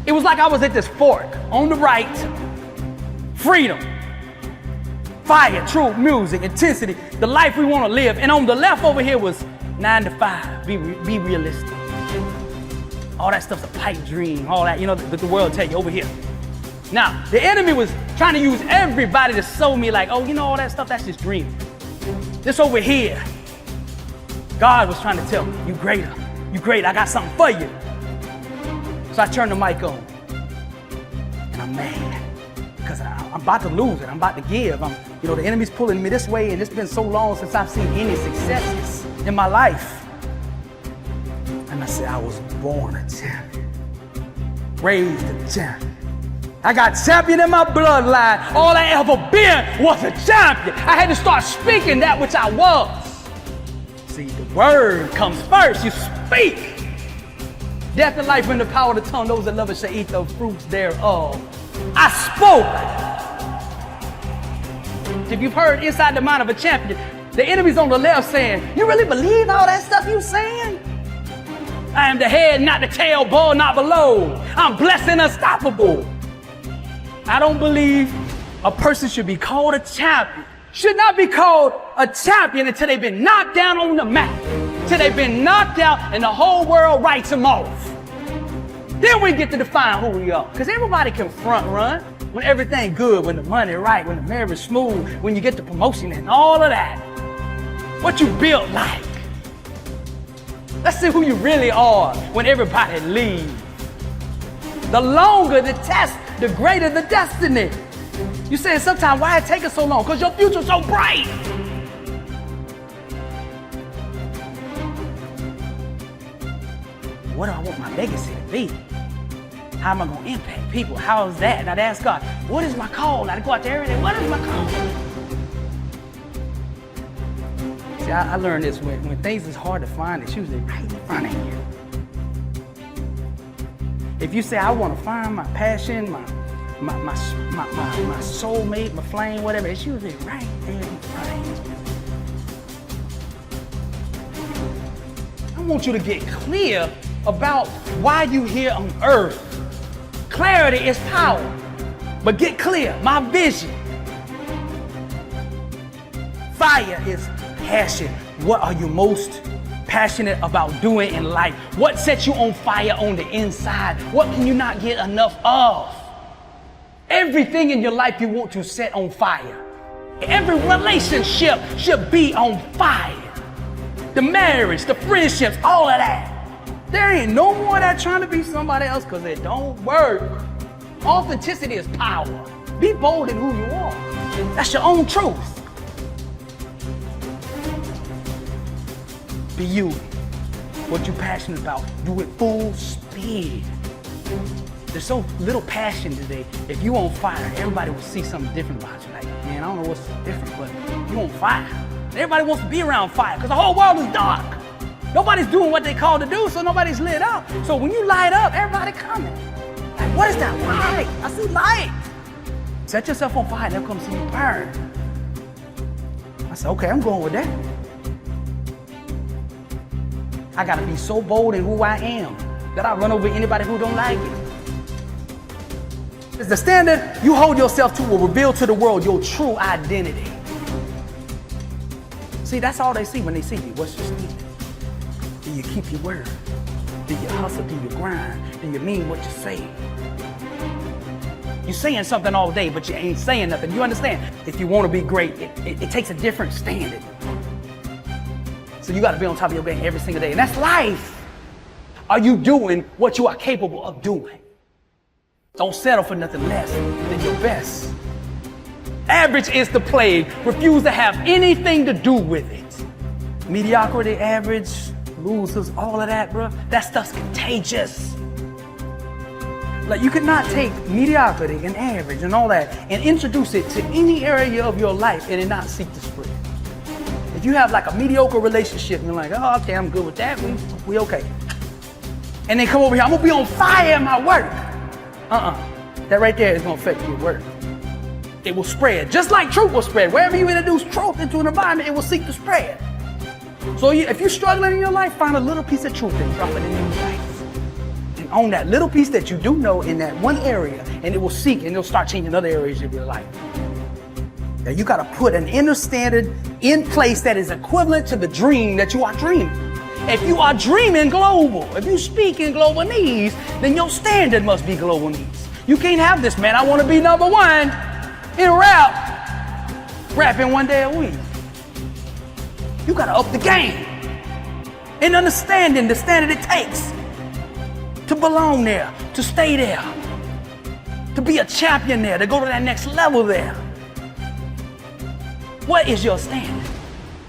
It was like I was at this fork. On the right, freedom, fire, truth, music, intensity, the life we want to live. And on the left over here was 9 to 5, be realistic. All that stuff's a pipe dream, all that, that the world tell you over here. Now, the enemy was trying to use everybody to show me like, oh, all that stuff, that's just dreaming. This over here, God was trying to tell me, you greater, I got something for you. So I turned the mic on, and I'm mad, because I'm about to lose it, I'm about to give. The enemy's pulling me this way, and it's been so long since I've seen any successes in my life. And I said, I was born a champion, raised a champion. I got champion in my bloodline. All I ever been was a champion. I had to start speaking that which I was. See, the word comes first. You speak. Death and life in the power of the tongue. Those that love it shall eat the fruits thereof. I spoke. If you've heard inside the mind of a champion, the enemy's on the left saying, you really believe all that stuff you saying? I am the head, not the tail, above, not below. I'm blessed and unstoppable. I don't believe a person should be called a champion. Should not be called a champion until they've been knocked down on the map. Till they've been knocked out and the whole world writes them off. Then we get to define who we are. Because everybody can front run when everything good, when the money right, when the marriage smooth, when you get the promotion and all of that. What you built like. Let's see who you really are when everybody leaves. The longer the test, the greater the destiny. You saying sometimes why it take us so long? Because your future's so bright. What do I want my legacy to be? How am I going to impact people? How is that? And I'd ask God, what is my call? I'd go out there every day, what is my call? See, I learned this, when things is hard to find, it's usually right in front of you. If you say, I want to find my passion, my soulmate, my flame, whatever, it's usually right there in front of you. I want you to get clear about why you're here on earth. Clarity is power, but get clear, my vision. Fire is passion. What are you most passionate about doing in life? What sets you on fire on the inside? What can you not get enough of? Everything in your life you want to set on fire. Every relationship should be on fire. The marriage, the friendships, all of that. There ain't no more that trying to be somebody else because it don't work. Authenticity is power. Be bold in who you are. That's your own truth. Be you. What you're passionate about. Do it full speed. There's so little passion today. If you on fire, everybody will see something different about you. Like, man, I don't know what's different, but you on fire. Everybody wants to be around fire because the whole world is dark. Nobody's doing what they called to do, so nobody's lit up. So when you light up, everybody coming. Like, what is that light? I see light. Set yourself on fire, they'll come see you burn. I said, okay, I'm going with that. I gotta be so bold in who I am that I run over anybody who don't like it. It's the standard you hold yourself to will reveal to the world your true identity. See, that's all they see when they see you. What's your standard? Do you keep your word? Do you hustle? Do you grind? Do you mean what you say? You're saying something all day, but you ain't saying nothing. You understand? If you want to be great, it takes a different standard. So you got to be on top of your game every single day. And that's life. Are you doing what you are capable of doing? Don't settle for nothing less than your best. Average is the plague. Refuse to have anything to do with it. Mediocrity, average, losers, all of that, bro. That stuff's contagious. Like, you could not take mediocrity and average and all that and introduce it to any area of your life and it not seek to spread. If you have like a mediocre relationship and you're like, oh, okay, I'm good with that, we okay. And then come over here, I'm gonna be on fire in my work. That right there is gonna affect your work. It will spread, just like truth will spread. Wherever you introduce truth into an environment, it will seek to spread. So if you're struggling in your life, find a little piece of truth and drop it in your life. own that little piece that you do know in that one area, and it will seek and it'll start changing other areas of your life. Now you got to put an inner standard in place that is equivalent to the dream that you are dreaming. If you are dreaming global, if you speak in global needs, then your standard must be global needs. You can't have this, man. I want to be number one in rapping one day a week. You got to up the game and understanding the standard it takes to belong there, to stay there, to be a champion there, to go to that next level there. What is your standard?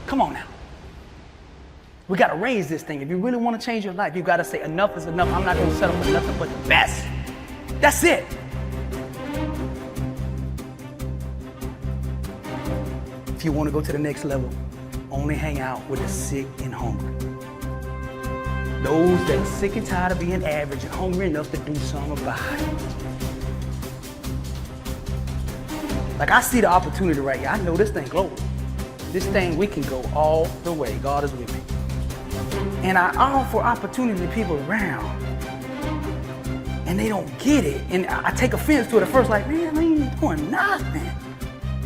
Come on now. We got to raise this thing. If you really want to change your life, you got to say enough is enough. I'm not going to settle for nothing but the best. That's it. If you want to go to the next level, only hang out with the sick and hungry. Those that are sick and tired of being average and hungry enough to do something about it. Like, I see the opportunity right here. I know this thing global. This thing, we can go all the way. God is with me. And I offer opportunity to people around, and they don't get it. And I take offense to it at first, like, man, I ain't doing nothing.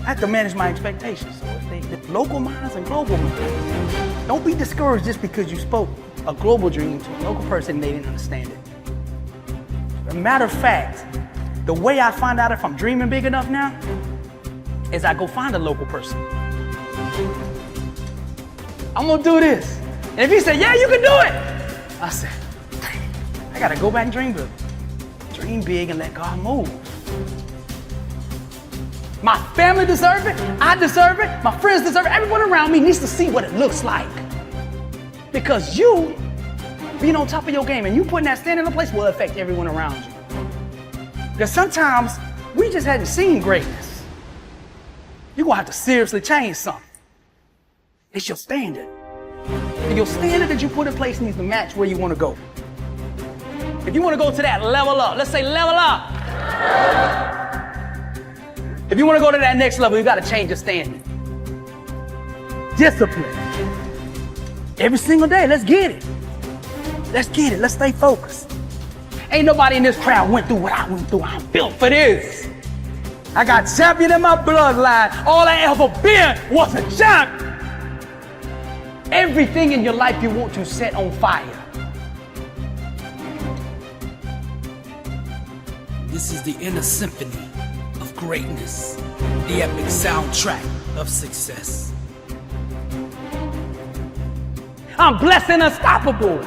I have to manage my expectations. So if they local minds and global minds. Don't be discouraged just because you spoke a global dream to a local person and they didn't understand it. As a matter of fact, the way I find out if I'm dreaming big enough now is I go find a local person. I'm gonna do this. And if he said, yeah, you can do it, I said, I gotta go back and dream big. Dream big and let God move. My family deserve it, I deserve it, my friends deserve it, everyone around me needs to see what it looks like. Because you being on top of your game and you putting that standard in place will affect everyone around you. Because sometimes we just hadn't seen greatness. You're gonna have to seriously change something. It's your standard. And your standard that you put in place needs to match where you want to go. If you want to go to that level up, let's say level up. If you want to go to that next level, you got to change your standard. Discipline. Every single day, let's get it. Let's get it. Let's stay focused. Ain't nobody in this crowd went through what I went through. I'm built for this. I got champion in my bloodline. All I ever been was a champ. Everything in your life you want to set on fire. This is the inner symphony of greatness, the epic soundtrack of success. I'm blessed and unstoppable.